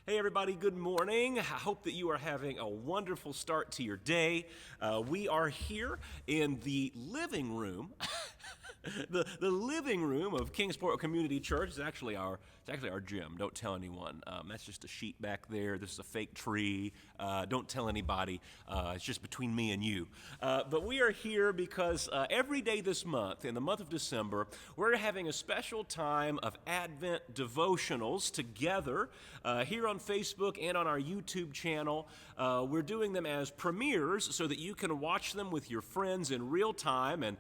Hey everybody, good morning. I hope that you are having a wonderful start to your day. We are here in the living room. The living room of Kingsport Community Church is actually our gym. Don't tell anyone. That's just a sheet back there. This is a fake tree. Don't tell anybody. It's just between me and you. But we are here because every day this month, in the month of December, we're having a special time of Advent devotionals together here on Facebook and on our YouTube channel. We're doing them as premieres so that you can watch them with your friends in real time and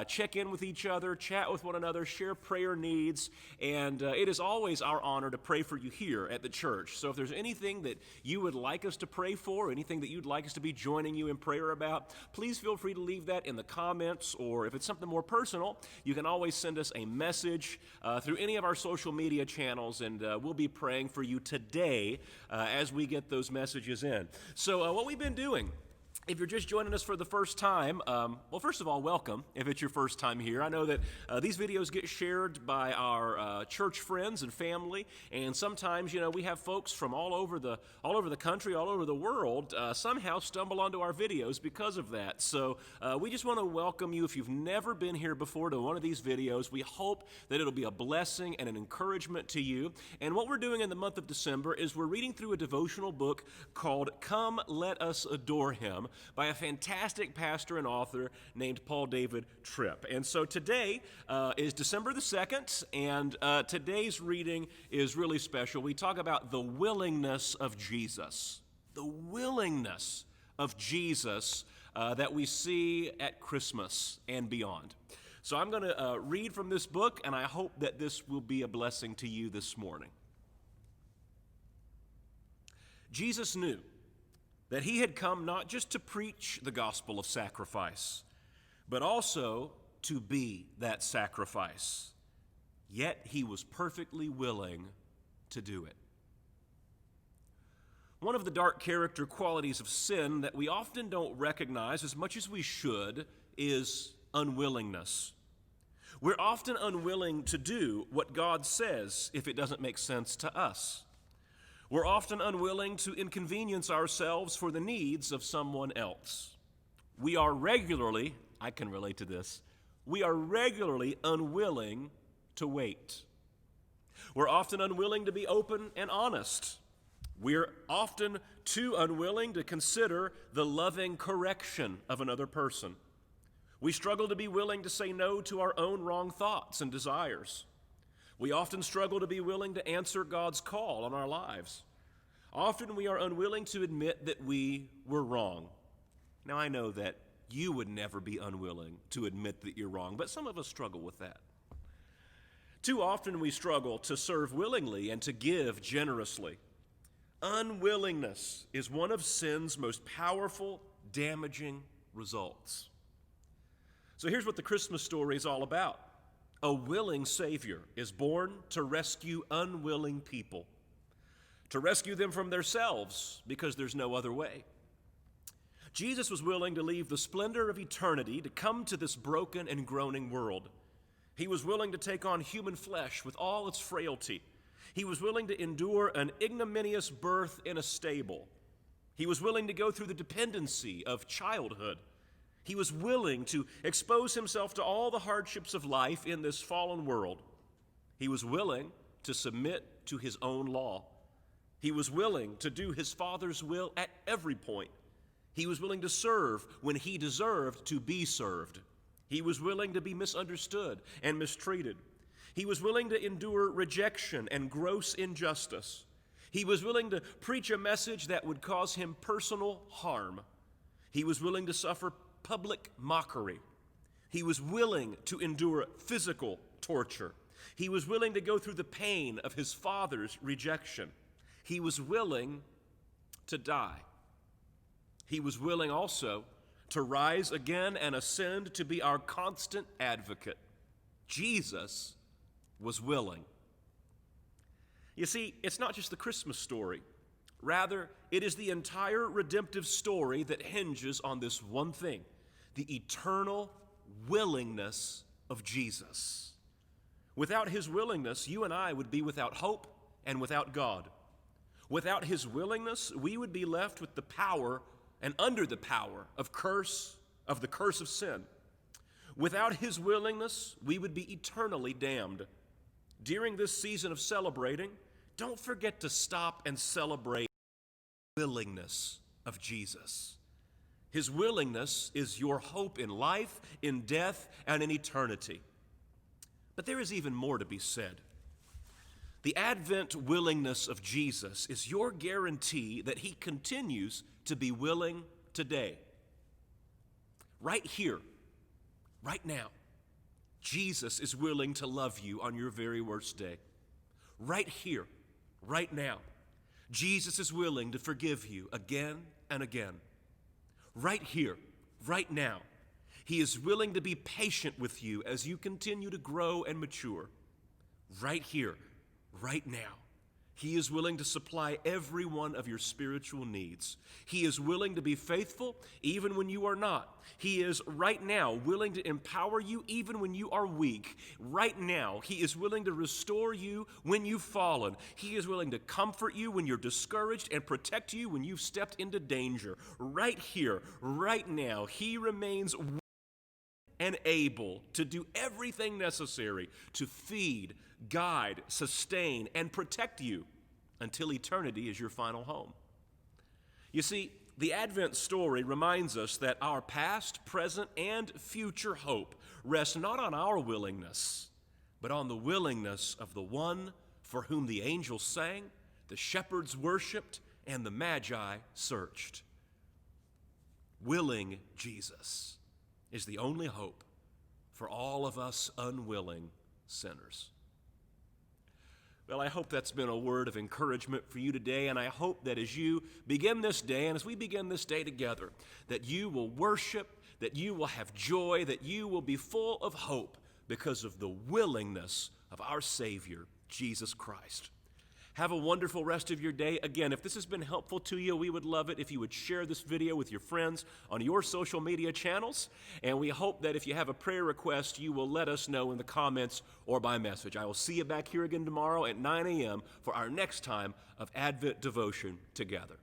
check in with each other, chat with one another, share prayer needs, and it is always our honor to pray for you here at the church. So if there's anything that you would like us to pray for, anything that you'd like us to be joining you in prayer about, please feel free to leave that in the comments, or if it's something more personal, you can always send us a message through any of our social media channels, and we'll be praying for you today as we get those messages in. So what we've been doing, if you're just joining us for the first time, well, first of all, welcome if it's your first time here. I know that these videos get shared by our church friends and family, and sometimes, we have folks from all over the country, all over the world, somehow stumble onto our videos because of that. So we just want to welcome you if you've never been here before to one of these videos. We hope that it'll be a blessing and an encouragement to you. And what we're doing in the month of December is we're reading through a devotional book called Come Let Us Adore Him, by a fantastic pastor and author named Paul David Tripp. And so today is December the 2nd, and today's reading is really special. We talk about the willingness of Jesus. The willingness of Jesus that we see at Christmas and beyond. So I'm going to read from this book, and I hope that this will be a blessing to you this morning. Jesus knew that he had come not just to preach the gospel of sacrifice, but also to be that sacrifice. Yet he was perfectly willing to do it. One of the dark character qualities of sin that we often don't recognize as much as we should is unwillingness. We're often unwilling to do what God says if it doesn't make sense to us. We're often unwilling to inconvenience ourselves for the needs of someone else. We are regularly, I can relate to this, we are regularly unwilling to wait. We're often unwilling to be open and honest. We're often too unwilling to consider the loving correction of another person. We struggle to be willing to say no to our own wrong thoughts and desires. We often struggle to be willing to answer God's call on our lives. Often we are unwilling to admit that we were wrong. Now I know that you would never be unwilling to admit that you're wrong, but some of us struggle with that. Too often we struggle to serve willingly and to give generously. Unwillingness is one of sin's most powerful, damaging results. So here's what the Christmas story is all about. A willing Savior is born to rescue unwilling people, to rescue them from themselves because there's no other way. Jesus was willing to leave the splendor of eternity to come to this broken and groaning world. He was willing to take on human flesh with all its frailty. He was willing to endure an ignominious birth in a stable. He was willing to go through the dependency of childhood. He was willing to expose himself to all the hardships of life in this fallen world. He was willing to submit to his own law. He was willing to do his Father's will at every point. He was willing to serve when he deserved to be served. He was willing to be misunderstood and mistreated. He was willing to endure rejection and gross injustice. He was willing to preach a message that would cause him personal harm. He was willing to suffer public mockery. He was willing to endure physical torture. He was willing to go through the pain of his Father's rejection. He was willing to die. He was willing also to rise again and ascend to be our constant advocate. Jesus was willing. You see, it's not just the Christmas story. Rather, it is the entire redemptive story that hinges on this one thing, the eternal willingness of Jesus. Without his willingness, you and I would be without hope and without God. Without his willingness, we would be left with the power and under the power of the curse of sin. Without his willingness, we would be eternally damned. During this season of celebrating, don't forget to stop and celebrate the willingness of Jesus. His willingness is your hope in life, in death, and in eternity. But there is even more to be said. The Advent willingness of Jesus is your guarantee that he continues to be willing today. Right here, right now, Jesus is willing to love you on your very worst day. Right here, right now, Jesus is willing to forgive you again and again. Right here, right now, he is willing to be patient with you as you continue to grow and mature. Right here, right now, he is willing to supply every one of your spiritual needs. He is willing to be faithful even when you are not. He is right now willing to empower you even when you are weak. Right now, he is willing to restore you when you've fallen. He is willing to comfort you when you're discouraged and protect you when you've stepped into danger. Right here, right now, he remains and able to do everything necessary to feed, guide, sustain, and protect you until eternity is your final home. You see, the Advent story reminds us that our past, present, and future hope rests not on our willingness, but on the willingness of the one for whom the angels sang, the shepherds worshiped, and the Magi searched. Willing Jesus is the only hope for all of us unwilling sinners. Well, I hope that's been a word of encouragement for you today, and I hope that as you begin this day, and as we begin this day together, that you will worship, that you will have joy, that you will be full of hope because of the willingness of our Savior, Jesus Christ. Have a wonderful rest of your day. Again, if this has been helpful to you, we would love it if you would share this video with your friends on your social media channels. And we hope that if you have a prayer request, you will let us know in the comments or by message. I will see you back here again tomorrow at 9 a.m. for our next time of Advent devotion together.